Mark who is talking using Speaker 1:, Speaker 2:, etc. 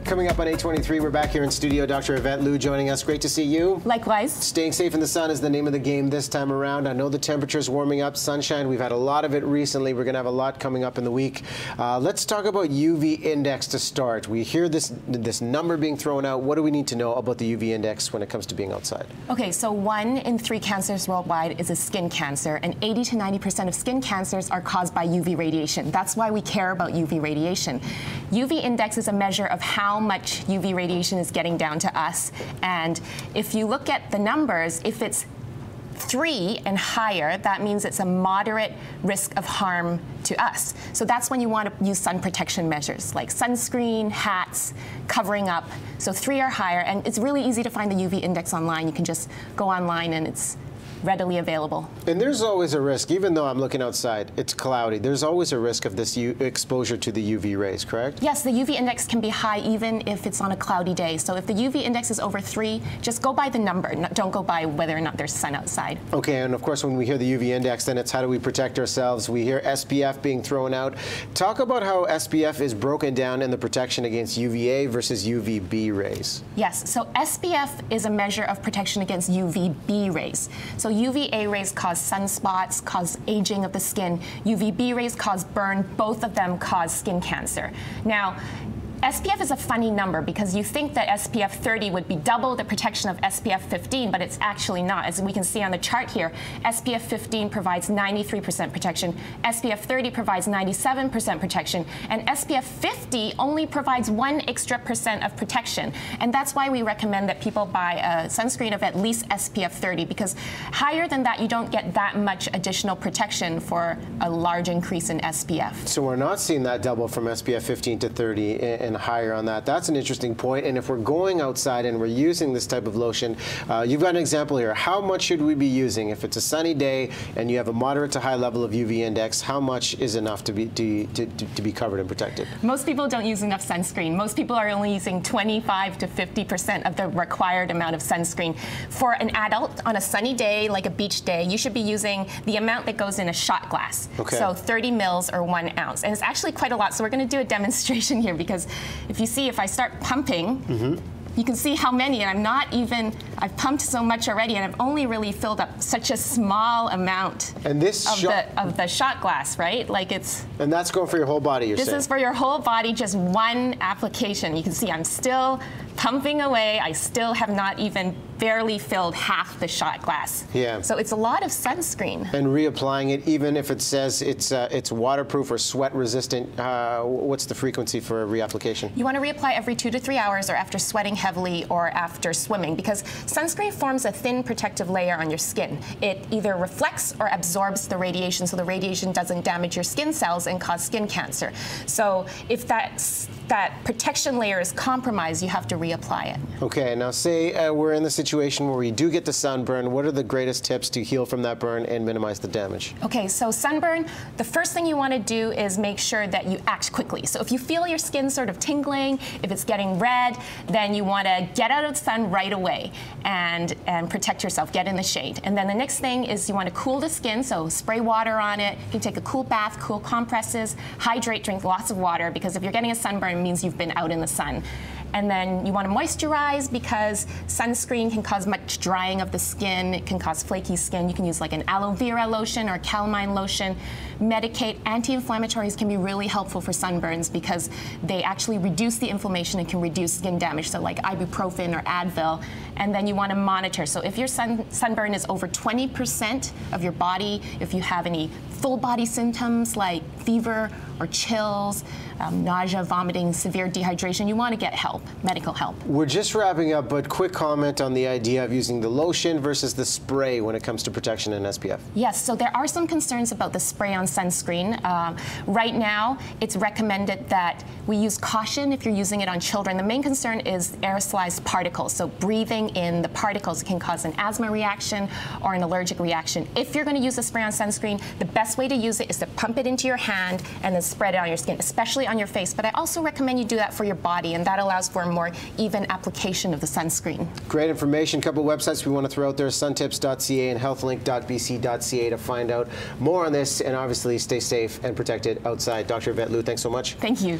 Speaker 1: Coming up on 8:23, we're back here in studio. Dr. Yvette Lu joining us. Great to see you.
Speaker 2: Likewise.
Speaker 1: Staying safe in the sun is the name of the game this time around. I know the temperature's warming up. Sunshine, we've had a lot of it recently. We're going to have a lot coming up in the week. Let's talk about UV index to start. We hear this number being thrown out. What do we need to know about the UV index when it comes to being outside? Okay,
Speaker 2: so 1 in 3 cancers worldwide is a skin cancer, and 80 to 90% of skin cancers are caused by UV radiation. That's why we care about UV radiation. UV index is a measure of how much UV radiation is getting down to us, and if you look at the numbers, if it's 3 and higher, that means it's a moderate risk of harm to us. So that's when you want to use sun protection measures like sunscreen, hats, covering up. So 3 or higher, and it's really easy to find the UV index online. You can just go online and it's readily available.
Speaker 1: And there's always a risk, even though I'm looking outside, it's cloudy, there's always a risk of this exposure to the UV rays, correct?
Speaker 2: Yes, the UV index can be high even if it's on a cloudy day. So if the UV index is over 3, just go by the number, don't go by whether or not there's sun outside.
Speaker 1: Okay, and of course when we hear the UV index, then it's how do we protect ourselves? We hear SPF being thrown out. Talk about how SPF is broken down in the protection against UVA versus UVB rays.
Speaker 2: Yes, so SPF is a measure of protection against UVB rays. So UVA rays cause sunspots, cause aging of the skin. UVB rays cause burn. Both of them cause skin cancer. Now, SPF is a funny number because you think that SPF 30 would be double the protection of SPF 15, but it's actually not. As we can see on the chart here, SPF 15 provides 93% protection, SPF 30 provides 97% protection, and SPF 50 only provides 1 extra % of protection. And that's why we recommend that people buy a sunscreen of at least SPF 30, because higher than that, you don't get that much additional protection for a large increase in SPF.
Speaker 1: So we're not seeing that double from SPF 15 to 30 and higher on that. That's an interesting point. And if we're going outside and we're using this type of lotion, you've got an example here. How much should we be using? If it's a sunny day and you have a moderate to high level of UV index, how much is enough to be covered and protected?
Speaker 2: Most people don't use enough sunscreen. Most people are only using 25 to 50% of the required amount of sunscreen. For an adult on a sunny day, like a beach day, you should be using the amount that goes in a shot glass. Okay. So 30 mils or 1 ounce. And it's actually quite a lot. So we're going to do a demonstration here because if you see, if I start pumping, you can see how many, and I've pumped so much already, and I've only really filled up such a small amount of the shot glass, right? Like it's...
Speaker 1: And that's going for your whole body, you're saying?
Speaker 2: This is for your whole body, just 1 application. You can see I'm still pumping away. I still have not even barely filled half the shot glass. Yeah. So it's a lot of sunscreen.
Speaker 1: And reapplying it, even if it says it's waterproof or sweat resistant, what's the frequency for reapplication?
Speaker 2: You want to reapply every 2 to 3 hours, or after sweating heavily or after swimming, because sunscreen forms a thin protective layer on your skin. It either reflects or absorbs the radiation, so the radiation doesn't damage your skin cells and cause skin cancer. So if that protection layer is compromised, you have to reapply it.
Speaker 1: Okay, now say we're in the situation where we do get the sunburn. What are the greatest tips to heal from that burn and minimize the damage?
Speaker 2: Okay, so sunburn, the first thing you want to do is make sure that you act quickly. So if you feel your skin sort of tingling, if it's getting red, then you want to get out of the sun right away and protect yourself, get in the shade. And then the next thing is you want to cool the skin, so spray water on it. You can take a cool bath, cool compresses, hydrate, drink lots of water, because if you're getting a sunburn, it means you've been out in the sun. And then you want to moisturize, because sunscreen can cause much drying of the skin. It can cause flaky skin. You can use like an aloe vera lotion or calamine lotion. Medicate. Anti-inflammatories can be really helpful for sunburns because they actually reduce the inflammation and can reduce skin damage, so like ibuprofen or Advil. And then you want to monitor. So if your sunburn is over 20% of your body, if you have any full body symptoms like fever or chills, nausea, vomiting, severe dehydration, you want to get help, medical help.
Speaker 1: We're just wrapping up, but quick comment on the idea of using the lotion versus the spray when it comes to protection in SPF.
Speaker 2: Yes, so there are some concerns about the spray-on sunscreen. Right now, it's recommended that we use caution if you're using it on children. The main concern is aerosolized particles, so breathing in the particles can cause an asthma reaction or an allergic reaction. If you're going to use a spray-on sunscreen, the best way to use it is to pump it into your hand and then spread it on your skin, especially on your face. But I also recommend you do that for your body, and that allows for a more even application of the sunscreen.
Speaker 1: Great information. A couple of websites we want to throw out there: suntips.ca and healthlink.bc.ca to find out more on this, and obviously stay safe and protected outside. Dr. Yvette Lu, thanks so much.
Speaker 2: Thank you.